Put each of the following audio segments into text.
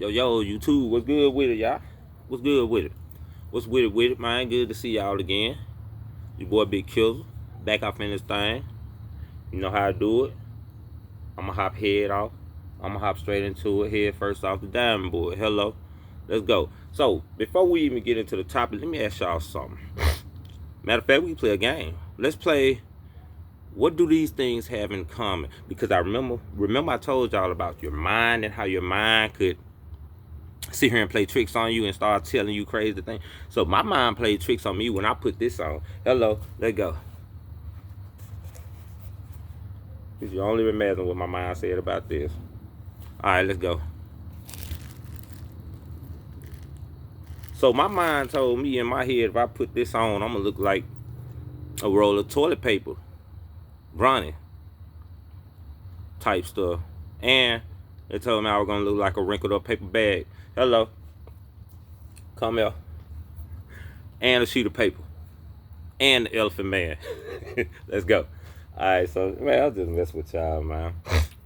Yo, YouTube, what's good with it, y'all? What's good with it? What's with it, man? Good to see y'all again. Your boy Big Killer, back off in this thing. You know how I do it. I'ma hop head off. I'ma hop straight into it. Head first off the diamond board. Hello. Let's go. So, before we even get into the topic, let me ask y'all something. Matter of fact, we can play a game. Let's play what do these things have in common? Because I remember I told y'all about your mind and how your mind could sit here and play tricks on you and start telling you crazy things. So my mind played tricks on me when I put this on. Hello, let's go. You can only imagine what my mind said about this. All right, let's go. So my mind told me in my head, if I put this on, I'm gonna look like a roll of toilet paper, running type stuff. And it told me I was gonna look like a wrinkled up paper bag. Hello, come here. And a sheet of paper. And the Elephant Man. Let's go. Alright, so man, I'll just mess with y'all, man.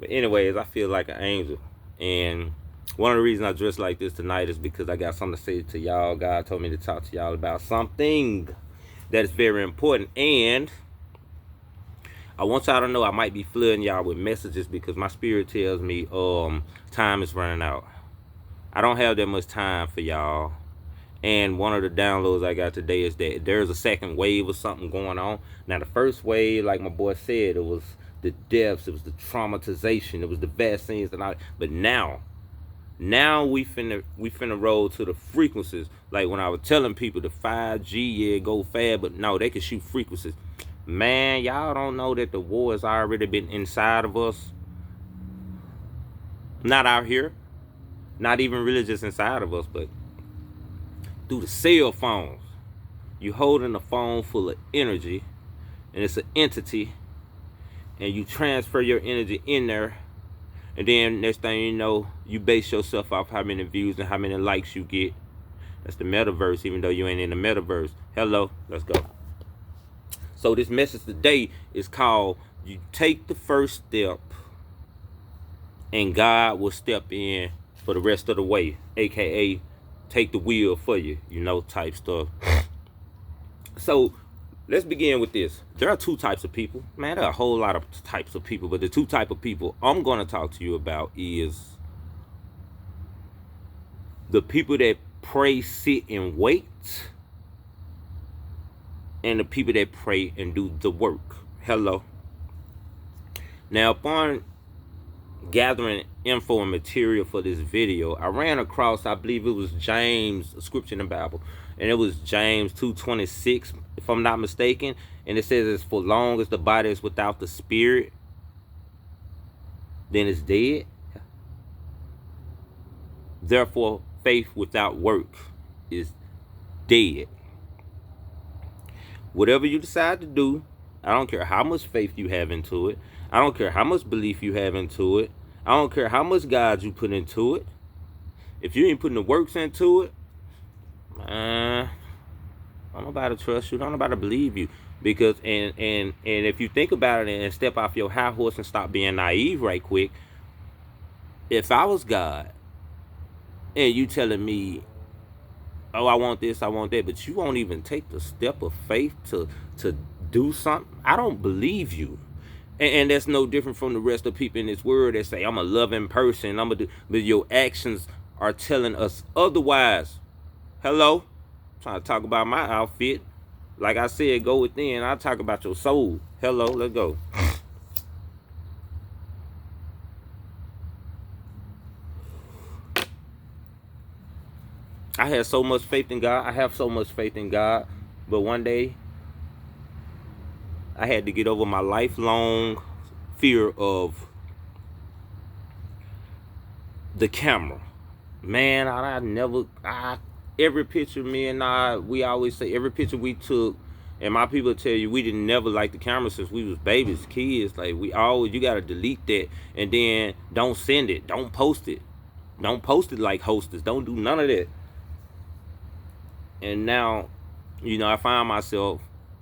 But anyways, I feel like an angel. And one of the reasons I dress like this tonight is because I got something to say to y'all. God told me to talk to y'all about something that is very important. And I want y'all to know I might be flooding y'all with messages because my spirit tells me time is running out. I don't have that much time for y'all. And one of the downloads I got today is that there's a second wave of something going on. Now, the first wave, like my boy said, it was the deaths, it was the traumatization, it was the vaccines and all. But now we finna roll to the frequencies. Like when I was telling people the 5G, yeah, go fast, but no, they can shoot frequencies. Man, y'all don't know that the war has already been inside of us. Not out here. Not even really just inside of us, but through the cell phones. You holding a phone full of energy, and it's an entity, and you transfer your energy in there, and then next thing you know, you base yourself off how many views and how many likes you get. That's the metaverse, even though you ain't in the metaverse. Hello, let's go. So this message today is called, you take the first step, and God will step in for the rest of the way, aka take the wheel for you, type stuff. So let's begin with this. There are two types of people. Man, there are a whole lot of types of people, but the two type of people I'm going to talk to you about is the people that pray, sit, and wait, and the people that pray and do the work. Hello. Now, upon gathering info and material for this video, I ran across, I believe it was James, a scripture in the Bible, and it was James 2:26, if I'm not mistaken, and it says, as for long as the body is without the spirit, then it's dead. Therefore, faith without work is dead. Whatever you decide to do, I don't care how much faith you have into it. I don't care how much belief you have into it. I don't care how much God you put into it. If you ain't putting the works into it, don't nobody trust you. Don't nobody believe you. Because and if you think about it and step off your high horse and stop being naive right quick, if I was God and you telling me, oh, I want this, I want that, but you won't even take the step of faith to do something, I don't believe you. And that's no different from the rest of people in this world that say, I'm a loving person, but your actions are telling us otherwise. Hello? I'm trying to talk about my outfit. Like I said, go within. I'll talk about your soul. Hello, let's go. I had so much faith in God. I have so much faith in God. But one day, I had to get over my lifelong fear of the camera. Man, every picture we always say, every picture we took, and my people tell you, we didn't never like the camera since we was babies, kids. Like, you got to delete that, and then don't send it. Don't post it. Don't post it like hostess. Don't do none of that. And now, I find myself,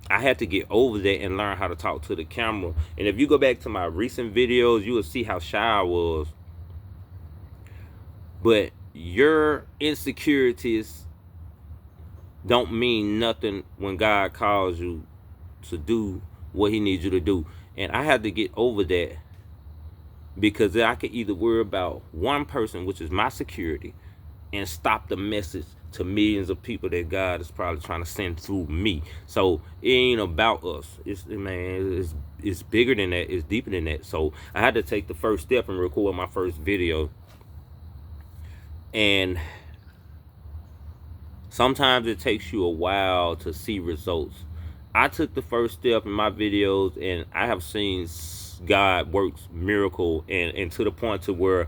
I had to get over that and learn how to talk to the camera. And if you go back to my recent videos, you will see how shy I was. But Your insecurities don't mean nothing when God calls you to do what he needs you to do. And I had to get over that, because I could either worry about one person, which is my security, and stop the message to millions of people that God is probably trying to send through me. So it ain't about us. It's bigger than that. It's deeper than that. So I had to take the first step and record my first video. And sometimes it takes you a while to see results. I took the first step in my videos, and I have seen God works miracle, and to the point to where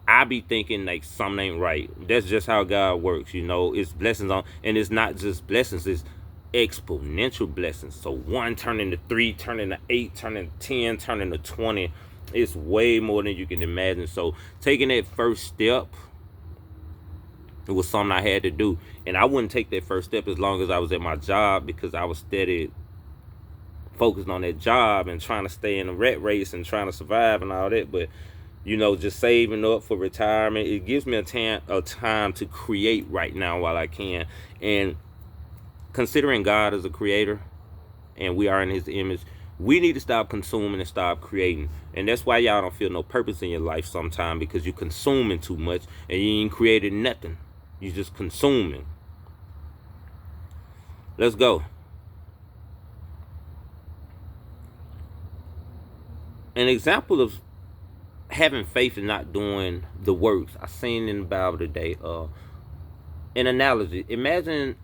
I be thinking like something ain't right. That's just how God works, you know. It's blessings on, and it's not just blessings, it's exponential blessings. So 1 turning to 3, turning to 8, turning to 10, turning to 20. It's way more than you can imagine. So taking that first step, it was something I had to do. And I wouldn't take that first step as long as I was at my job, because I was steady focused on that job and trying to stay in the rat race and trying to survive and all that. But you know, just saving up for retirement, it gives me a time to create right now while I can. And considering God as a creator and we are in his image, we need to stop consuming and stop creating. And that's why y'all don't feel no purpose in your life sometimes, because you're consuming too much and you ain't created nothing. You're just consuming. Let's go. An example of having faith and not doing the works, I seen in the Bible today, an analogy. Imagine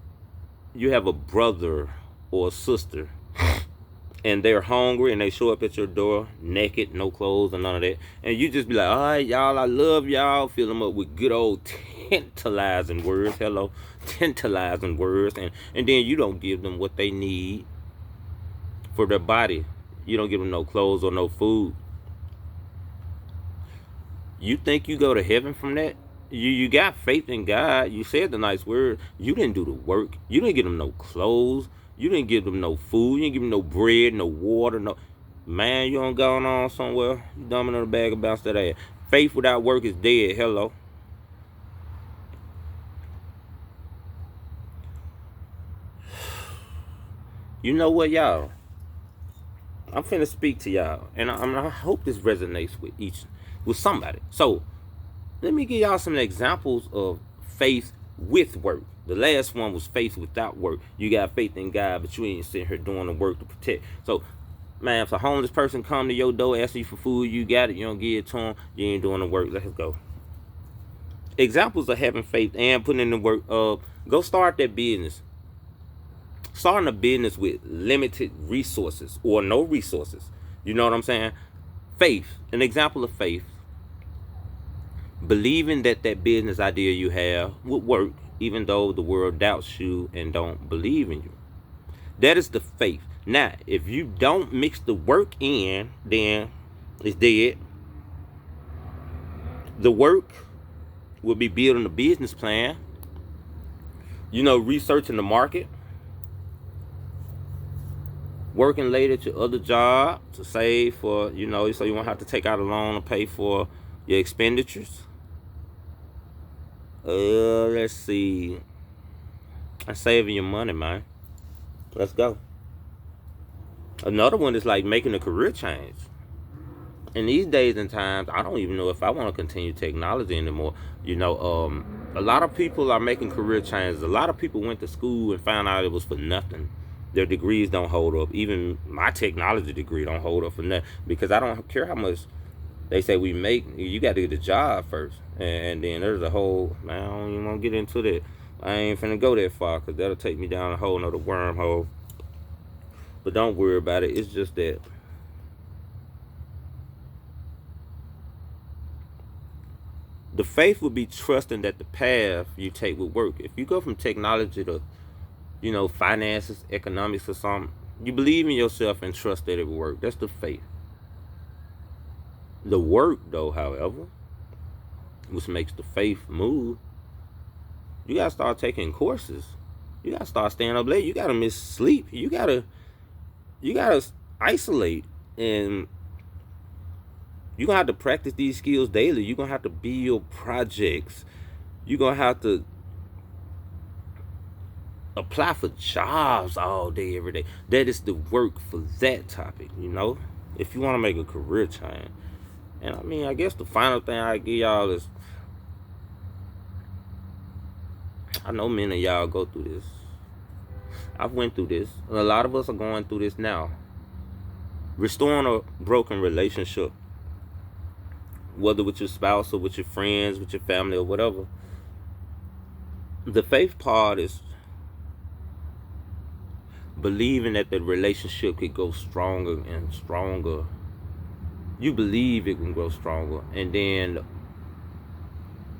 you have a brother or a sister and they're hungry and they show up at your door naked, no clothes and none of that, and you just be like, all right, y'all, I love y'all, fill them up with good old tantalizing words. Hello, tantalizing words. And then you don't give them what they need for their body. You don't give them no clothes or no food. You think you go to heaven from that? You got faith in God. You said the nice word. You didn't do the work. You didn't give them no clothes. You didn't give them no food. You didn't give them no bread, no water, no. Man, you don't go on somewhere. You dumbing in a bag of bounce that ass. Faith without work is dead. Hello. You know what, y'all? I'm finna speak to y'all, and I hope this resonates with somebody. So let me give y'all some examples of faith with work. The last one was faith without work. You got faith in God, but you ain't sitting here doing the work to protect. So, man, if a homeless person come to your door asking you for food, you got it, you don't give it to them, you ain't doing the work. Let's go. Examples of having faith and putting in the work. Go start that business. Starting a business with limited resources or no resources. You know what I'm saying? Faith. An example of faith. Believing that business idea you have would work, even though the world doubts you and don't believe in you. That is the faith. Now, if you don't mix the work in, then it's dead. The work will be building a business plan, researching the market, working late at your other job to save for, so you won't have to take out a loan to pay for your expenditures. Let's see. I'm saving your money, man. Let's go. Another one is like making a career change. In these days and times, I don't even know if I want to continue technology anymore. A lot of people are making career changes. A lot of people went to school and found out it was for nothing. Their degrees don't hold up. Even my technology degree don't hold up for nothing, because I don't care how much they say we make. You got to get a job first. And then there's a whole, man, I don't even want to get into that. I ain't finna go that far, because that'll take me down a whole nother wormhole. But don't worry about it. It's just that the faith would be trusting that the path you take would work. If you go from technology to, finances, economics or something, you believe in yourself and trust that it will work. That's the faith. The work, though, however, which makes the faith move, you got to start taking courses. You got to start staying up late. You got to miss sleep. You got to isolate. And You're going to have to practice these skills daily. You're going to have to build projects. You're going to have to apply for jobs all day, every day. That is the work for that topic, you know? If you want to make a career change. And I mean, I guess the final thing I give y'all is, I know many of y'all go through this. I've went through this. A lot of us are going through this now. Restoring a broken relationship, whether with your spouse or with your friends, with your family or whatever. The faith part is believing that the relationship could go stronger and stronger. You believe it can grow stronger. And then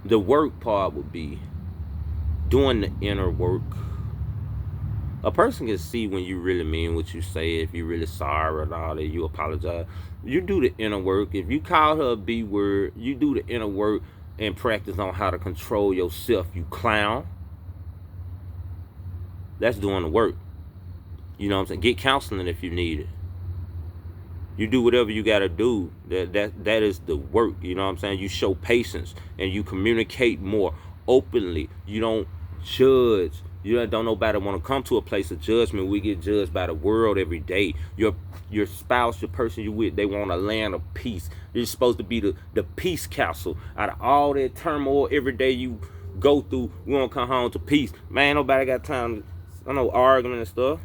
the work part would be doing the inner work. A person can see when you really mean what you say, if you're really sorry and all that, you apologize. You do the inner work. If you call her a B word, you do the inner work and practice on how to control yourself, you clown. That's doing the work. You know what I'm saying? Get counseling if you need it. You do whatever you got to do. That is the work. You know what I'm saying? You show patience and you communicate more openly. You don't judge. You don't nobody want to come to a place of judgment. We get judged by the world every day. Your spouse, your person you with, they want a land of peace. You're supposed to be the peace council. Out of all that turmoil every day you go through, we want to come home to peace. Man, nobody got time to, I know, arguing and stuff.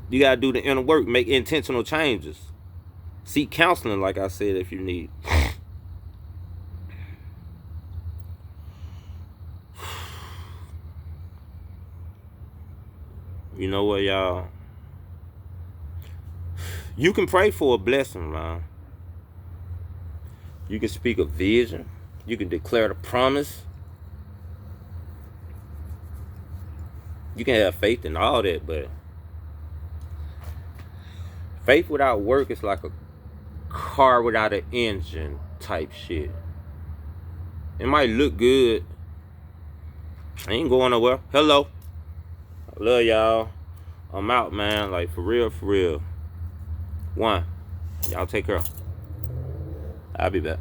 You got to do the inner work, make intentional changes. Seek counseling, like I said, if you need. You know what, y'all? You can pray for a blessing, man. You can speak a vision. You can declare the promise. You can have faith in all that, but faith without work is like a car without an engine type shit. It might look good. I ain't going nowhere. Hello. I love y'all. I'm out, man. Like, for real, for real. One. Y'all take care. I'll be back.